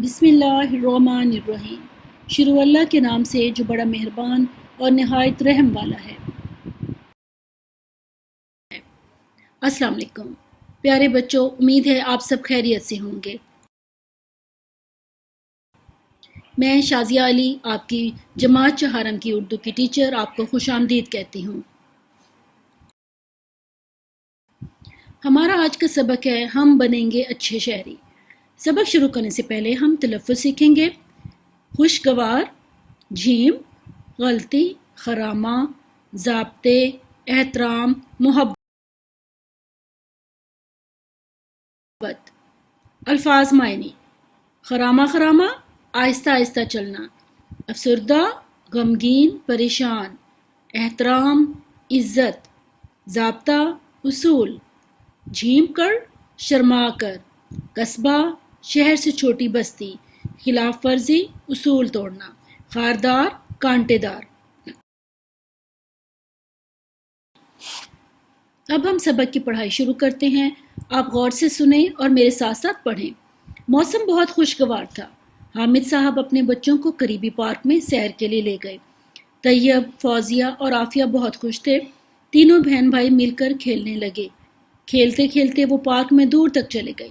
بسم اللہ الرحمن الرحیم۔ شروع اللہ کے نام سے جو بڑا مہربان اور نہایت رحم والا ہے۔ السلام علیکم پیارے بچوں، امید ہے آپ سب خیریت سے ہوں گے۔ میں شازیہ علی، آپ کی جماعت چہارم کی اردو کی ٹیچر، آپ کو خوش آمدید کہتی ہوں۔ ہمارا آج کا سبق ہے ہم بنیں گے اچھے شہری۔ سبق شروع کرنے سے پہلے ہم تلفظ سیکھیں گے۔ خوشگوار، جھیم، غلطی، خرامہ، ضابطے، احترام، محبت۔ الفاظ معنی: خرامہ خرامہ، آہستہ آہستہ چلنا، افسردہ، غمگین، پریشان، احترام، عزت، ضابطہ، اصول، جھیم کر، شرما کر، قصبہ، شہر سے چھوٹی بستی، خلاف ورزی، اصول توڑنا، خاردار، کانٹے دار۔ اب ہم سبق کی پڑھائی شروع کرتے ہیں۔ آپ غور سے سنیں اور میرے ساتھ ساتھ پڑھیں۔ موسم بہت خوشگوار تھا۔ حامد صاحب اپنے بچوں کو قریبی پارک میں سیر کے لیے لے گئے۔ طیب، فوزیہ اور عافیہ بہت خوش تھے۔ تینوں بہن بھائی مل کر کھیلنے لگے۔ کھیلتے کھیلتے وہ پارک میں دور تک چلے گئے۔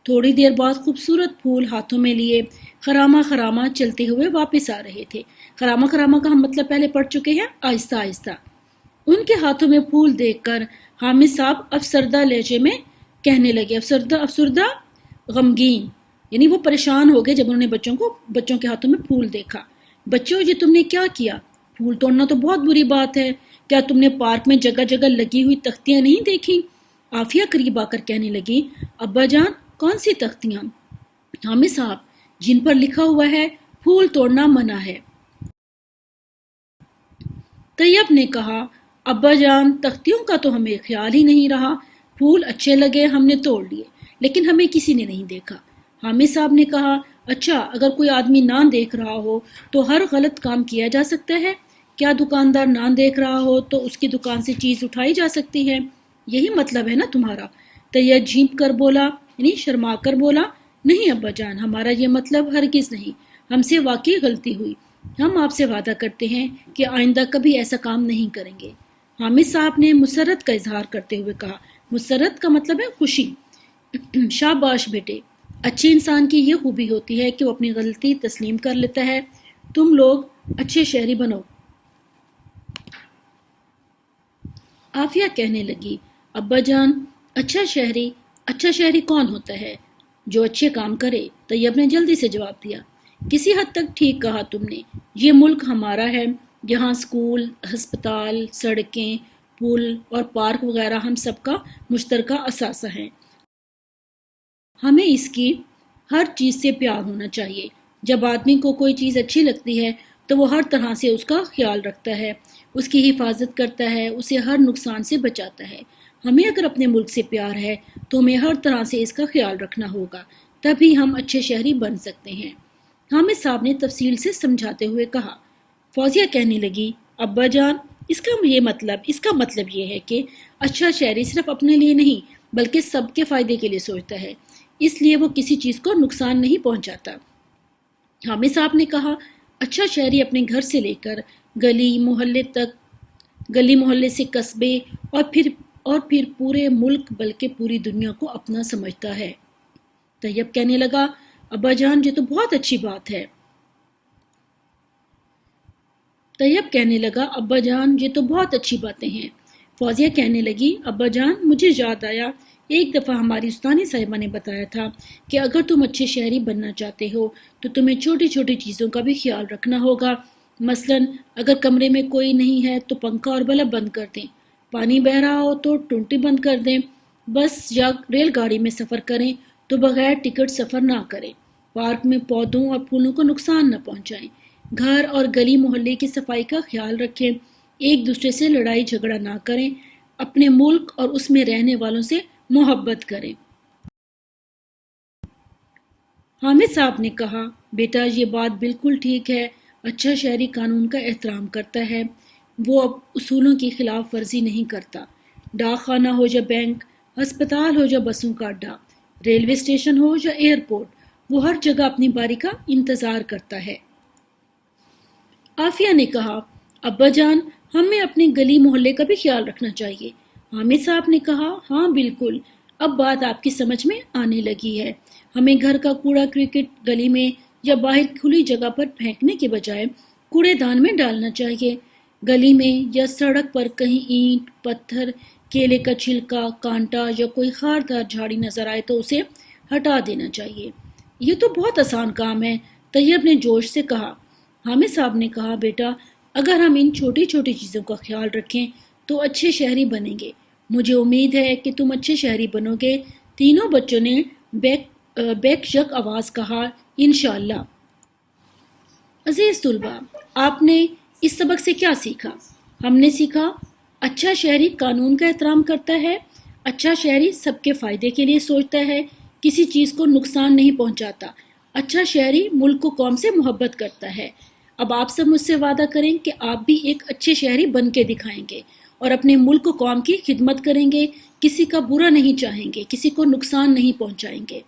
تھوڑی دیر بعد خوبصورت پھول ہاتھوں میں لیے خرامہ خرامہ چلتے ہوئے واپس آ رہے تھے۔ خرامہ خرامہ کا ہم مطلب پہلے پڑھ چکے ہیں، آہستہ آہستہ۔ ان کے ہاتھوں میں پھول دیکھ کر حامد صاحب افسردہ لہجے میں کہنے لگے، افسردہ غمگین، یعنی وہ پریشان ہو گئے جب انہوں نے بچوں کے ہاتھوں میں پھول دیکھا۔ بچوں، یہ تم نے کیا کیا؟ پھول توڑنا تو بہت بری بات ہے۔ کیا تم نے پارک میں جگہ جگہ لگی ہوئی تختیاں نہیں دیکھی؟ عافیہ قریب آ کر کہنے لگی، ابا جان، کون سی تختیاں؟ حامد صاحب، جن پر لکھا ہوا ہے پھول توڑنا منع ہے۔ طیب نے کہا، ابا جان، تختیوں کا تو ہمیں خیال ہی نہیں رہا۔ پھول اچھے لگے، ہم نے توڑ لیے، لیکن ہمیں کسی نے نہیں دیکھا۔ حامد صاحب نے کہا، اچھا، اگر کوئی آدمی نہ دیکھ رہا ہو تو ہر غلط کام کیا جا سکتا ہے؟ کیا دکاندار نہ دیکھ رہا ہو تو اس کی دکان سے چیز اٹھائی جا سکتی ہے؟ یہی مطلب ہے نا تمہارا؟ طیب جھینپ کر بولا، یعنی شرما کر بولا، نہیں ابا جان، ہمارا یہ مطلب ہرگز نہیں، ہم سے واقعی غلطی ہوئی۔ ہم آپ سے وعدہ کرتے ہیں کہ آئندہ کبھی ایسا کام نہیں کریں گے۔ حامد صاحب نے مسرت کا اظہار کرتے ہوئے کہا، مسرت کا مطلب ہے خوشی۔ شاباش بیٹے، اچھے انسان کی یہ خوبی ہوتی ہے کہ وہ اپنی غلطی تسلیم کر لیتا ہے۔ تم لوگ اچھے شہری بنو۔ عافیہ کہنے لگی، ابا جان، اچھا شہری کون ہوتا ہے؟ جو اچھے کام کرے۔ طیب نے جلدی سے جواب دیا، کسی حد تک ٹھیک کہا تم نے۔ یہ ملک ہمارا ہے، یہاں اسکول، ہسپتال، سڑکیں، پل اور پارک وغیرہ ہم سب کا مشترکہ اثاثہ ہیں۔ ہمیں اس کی ہر چیز سے پیار ہونا چاہیے۔ جب آدمی کو کوئی چیز اچھی لگتی ہے تو وہ ہر طرح سے اس کا خیال رکھتا ہے، اس کی حفاظت کرتا ہے، اسے ہر نقصان سے بچاتا ہے۔ ہمیں اگر اپنے ملک سے پیار ہے تو ہمیں ہر طرح سے اس کا خیال رکھنا ہوگا، تبھی ہم اچھے شہری بن سکتے ہیں۔ حامد صاحب نے تفصیل سے سمجھاتے ہوئے کہا۔ فوزیہ کہنے لگی، ابا جان، اس کا مطلب یہ ہے کہ اچھا شہری صرف اپنے لیے نہیں بلکہ سب کے فائدے کے لیے سوچتا ہے، اس لیے وہ کسی چیز کو نقصان نہیں پہنچاتا۔ حامد صاحب نے کہا، اچھا شہری اپنے گھر سے لے کر گلی محلے سے قصبے اور پھر پورے ملک بلکہ پوری دنیا کو اپنا سمجھتا ہے۔ طیب کہنے لگا، ابا جان، یہ تو بہت اچھی بات ہے۔ طیب کہنے لگا، ابا جان، یہ تو بہت اچھی باتیں ہیں۔ فوزیہ کہنے لگی، ابا جان، مجھے یاد آیا، ایک دفعہ ہماری استانی صاحبہ نے بتایا تھا کہ اگر تم اچھے شہری بننا چاہتے ہو تو تمہیں چھوٹی چھوٹی چیزوں کا بھی خیال رکھنا ہوگا۔ مثلاً اگر کمرے میں کوئی نہیں ہے تو پنکھا اور بلب بند کر دیں، پانی بہہ رہا ہو تو ٹونٹی بند کر دیں، بس یا ریل گاڑی میں سفر کریں تو بغیر ٹکٹ سفر نہ کریں، پارک میں پودوں اور پھولوں کو نقصان نہ پہنچائیں، گھر اور گلی محلے کی صفائی کا خیال رکھیں، ایک دوسرے سے لڑائی جھگڑا نہ کریں، اپنے ملک اور اس میں رہنے والوں سے محبت کریں۔ حامد صاحب نے کہا، بیٹا، یہ بات بالکل ٹھیک ہے، اچھا شہری قانون کا احترام کرتا ہے، وہ اصولوں کی خلاف ورزی نہیں کرتا۔ ڈاک خانہ ہو یا بینک، ہسپتال ہو یا بسوں کا اڈہ، ریلوے اسٹیشن ہو یا ایئرپورٹ، वो हर जगह अपनी बारी का इंतज़ार करता है। आफिया ने कहा, अब्बा जान, हमें अपने गली मोहल्ले का भी ख्याल रखना चाहिए। हामिद साहब ने कहा, हाँ बिल्कुल, अब बात आपकी समझ में आने लगी है। हमें घर का कूड़ा क्रिकेट गली में या बाहर खुली जगह पर फेंकने के बजाय कूड़ेदान में डालना चाहिए। गली में या सड़क पर कहीं ईंट, पत्थर, केले का छिलका, कांटा या कोई खारदार झाड़ी नजर आए तो उसे हटा देना चाहिए। ये तो बहुत आसान काम है, तैयब ने जोश से कहा। हामिद साहब ने कहा, बेटा, अगर हम इन छोटी छोटी चीज़ों का ख्याल रखें तो अच्छे शहरी बनेंगे। मुझे उम्मीद है कि तुम अच्छे शहरी बनोगे। तीनों बच्चों ने बेशक आवाज़ कहा, इंशाअल्लाह। अजीज तुलबा, आपने इस सबक से क्या सीखा? हमने सीखा, अच्छा शहरी कानून का एहतराम करता है, अच्छा शहरी सबके फ़ायदे के लिए सोचता है, किसी चीज़ को नुकसान नहीं पहुंचाता, अच्छा शहरी मुल्क को कौम से मोहब्बत करता है। अब आप सब मुझसे वादा करें कि आप भी एक अच्छे शहरी बन के दिखाएंगे और अपने मुल्क को कौम की खिदमत करेंगे, किसी का बुरा नहीं चाहेंगे, किसी को नुकसान नहीं पहुंचाएंगे।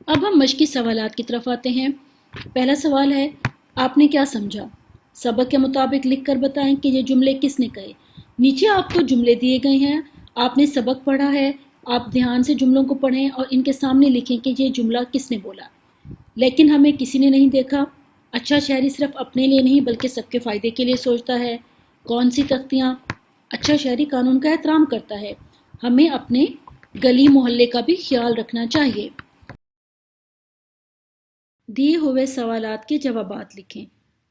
अब हम मश्की सवालात की तरफ आते हैं। पहला सवाल है, आपने क्या समझा? सबक के मुताबिक लिख कर बताएं कि ये जुमले किसने कहे। नीचे आपको जुमले दिए गए हैं, आपने सबक पढ़ा है, आप ध्यान से जुमलों को पढ़ें और इनके सामने लिखें कि ये जुमला किसने बोला। लेकिन हमें किसी ने नहीं देखा। अच्छा शहरी सिर्फ अपने लिए नहीं बल्कि सबके फ़ायदे के लिए सोचता है। कौन सी तख्तियाँ? अच्छा शहरी कानून का एहतराम करता है। हमें अपने गली मोहल्ले का भी ख्याल रखना चाहिए। दिए हुए सवालात के जवाबात लिखें।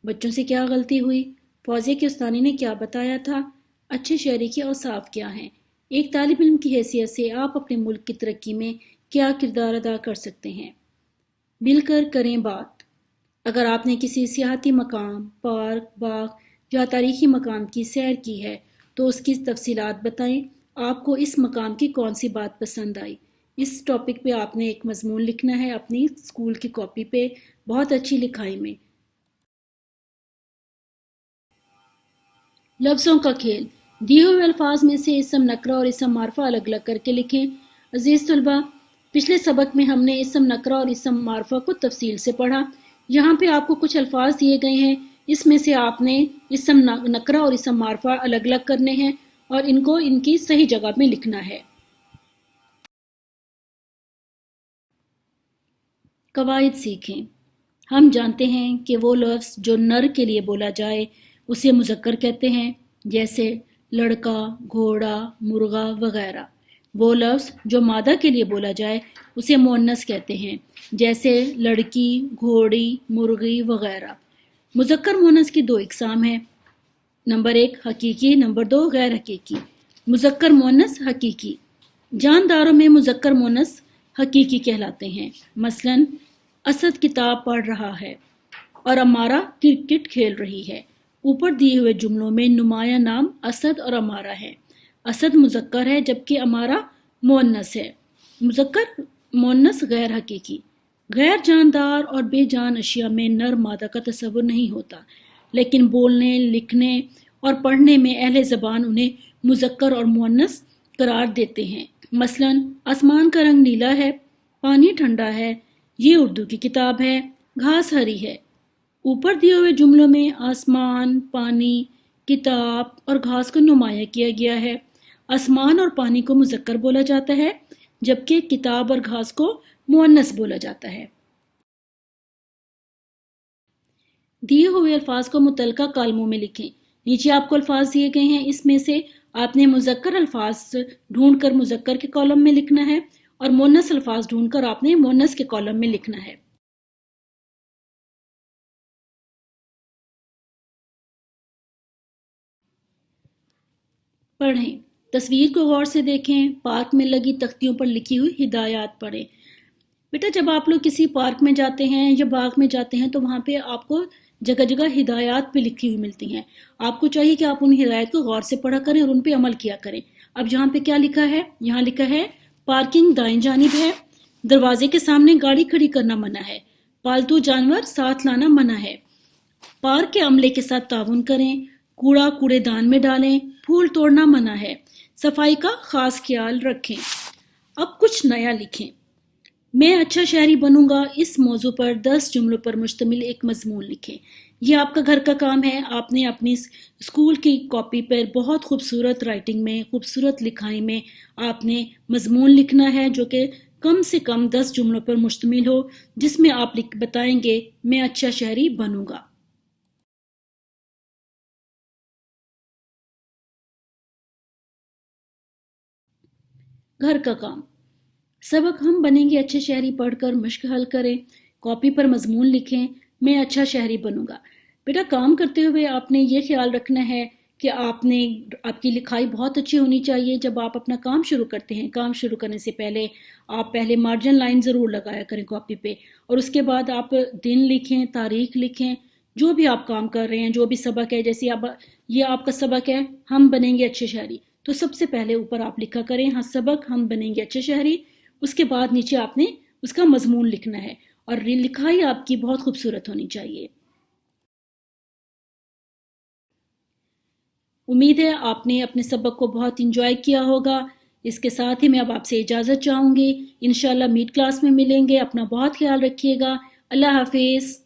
बच्चों से क्या गलती हुई? फौजिया के उस्तानी ने क्या बताया था? अच्छे शहरी के औसाफ क्या हैं? एक तालिब इल्म की हैसियत से आप अपने मुल्क की तरक्की में क्या किरदार अदा कर सकते हैं? मिलकर करें बात। अगर आपने किसी सियाहती मकाम, पार्क, बाग या तारीखी मकाम की सैर की है तो उसकी तफसीलात बताएं। आपको इस मकाम की कौन सी बात पसंद आई? इस टॉपिक पे आपने एक मजमून लिखना है अपनी स्कूल की कॉपी पे, बहुत अच्छी लिखाई में। लफ्ज़ों का खेल। दिए हुए अल्फाज में से इसम नकरा और इसम मारफा अलग अलग करके लिखें। अजीज़ तलबा, पिछले सबक में हमने इसम नकरा और इसम मारफा को तफसील से पढ़ा। यहाँ पे आपको कुछ अल्फाज दिए गए हैं, इसमें से आपने इसम नकरा और इसम मारफा अलग अलग करने हैं और इनको इनकी सही जगह में लिखना है। कवायद सीखें। हम जानते हैं कि वो लफ्ज़ जो नर के लिए बोला जाए उसे मुज़क्कर कहते हैं, जैसे लड़का, घोड़ा, मुर्गा वगैरह। वो लफ्ज़ जो मादा के लिए बोला जाए उसे मुअन्नस कहते हैं, जैसे लड़की, घोड़ी, मुर्गी वगैरह। मुज़क्कर मुअन्नस की दो इक़साम हैं, नंबर 1 हकीकी, नंबर 2 गैर हकीकी। मुज़क्कर मुअन्नस हकीकी। जानदारों में मुज़क्कर मुअन्नस हकीकी कहलाते हैं। मसलन, असद किताब पढ़ रहा है और अमारा क्रिकेट खेल रही है। ऊपर दिए हुए जुमलों में नुमाया नाम असद और अमारा है। असद मुज़क्कर है जबकि अमारा मुअन्नस है। मुज़क्कर मुअन्नस गैर हकीकी। गैर जानदार और बेजान अशिया में नर मादा का तस्वुर नहीं होता, लेकिन बोलने, लिखने और पढ़ने में अहले ज़बान उन्हें मुज़क्कर और मुअन्नस करार देते हैं। मसलन, आसमान का रंग नीला है, पानी ठंडा है, ये उर्दू की किताब है, घास हरी है। ऊपर दिए हुए जुमलों में आसमान, पानी, किताब और घास को नुमाया किया गया है। आसमान और पानी को मुज़क्कर बोला जाता है जबकि किताब और घास को मुअन्नस बोला जाता है। दिए हुए अल्फाज को मुतलका कालमों में लिखें। नीचे आपको अल्फाज दिए गए हैं, इसमें से आपने मुज़क्कर अल्फाज ढूंढकर मुज़क्कर के कॉलम में लिखना है और मुअन्नस अल्फाज ढूंढकर आपने मुअन्नस के कॉलम में लिखना है। पढ़ें। तस्वीर को गौर से देखें। पार्क में लगी तख्तियों पर लिखी हुई हिदायत पढ़ें। बेटा, जब आप लोग किसी पार्क में जाते हैं या बाग में जाते हैं तो वहाँ पे आपको जगह जगह हिदायत भी लिखी हुई मिलती हैं। आपको चाहिए कि आप उन हिदायत को गौर से पढ़ा करें और उन पे अमल किया करें। अब यहाँ पे क्या लिखा है? यहाँ लिखा है, पार्किंग दाएं जानिब है, दरवाजे के सामने गाड़ी खड़ी करना मना है, पालतू जानवर साथ लाना मना है, पार्क के अमले के साथ ताउन करें, कूड़ा कूड़ेदान में डालें, फूल तोड़ना मना है, सफाई का खास ख्याल रखें। अब कुछ नया लिखें। मैं अच्छा शहरी बनूंगा इस मौजू पर 10 जुमलों पर मुश्तमिल एक मजमून लिखें। ये आपका घर का काम है। आपने अपनी स्कूल की कॉपी पर बहुत खूबसूरत राइटिंग में, खूबसूरत लिखाई में आपने मजमून लिखना है जो कि कम से कम 10 जुमलों पर मुश्तमिल हो, जिसमें आप बताएंगे मैं अच्छा शहरी बनूंगा। घर का काम। सबक हम बनेंगे अच्छे शहरी पढ़कर मश्क हल करें। कॉपी पर मजमून लिखें, मैं अच्छा शहरी बनूंगा। बेटा, काम करते हुए आपने ये ख्याल रखना है कि आपकी लिखाई बहुत अच्छी होनी चाहिए। जब आप अपना काम शुरू करते हैं, काम शुरू करने से पहले आप पहले मार्जिन लाइन ज़रूर लगाया करें कॉपी पे, और उसके बाद आप दिन लिखें, तारीख लिखें, जो भी आप काम कर रहे हैं, जो भी सबक है। जैसे आप, ये आपका सबक है हम बनेंगे अच्छे शहरी, तो सबसे पहले ऊपर आप लिखा करें हाँ सबक हम बनेंगे अच्छे शहरी। उसके बाद नीचे आपने उसका मजमून लिखना है, और लिखाई आपकी बहुत खूबसूरत होनी चाहिए। उम्मीद है आपने अपने सबक को बहुत इंजॉय किया होगा। इसके साथ ही मैं अब आपसे इजाज़त चाहूँगी। इंशाल्लाह मीट क्लास में मिलेंगे। अपना बहुत ख्याल रखिएगा। अल्लाह हाफिज़।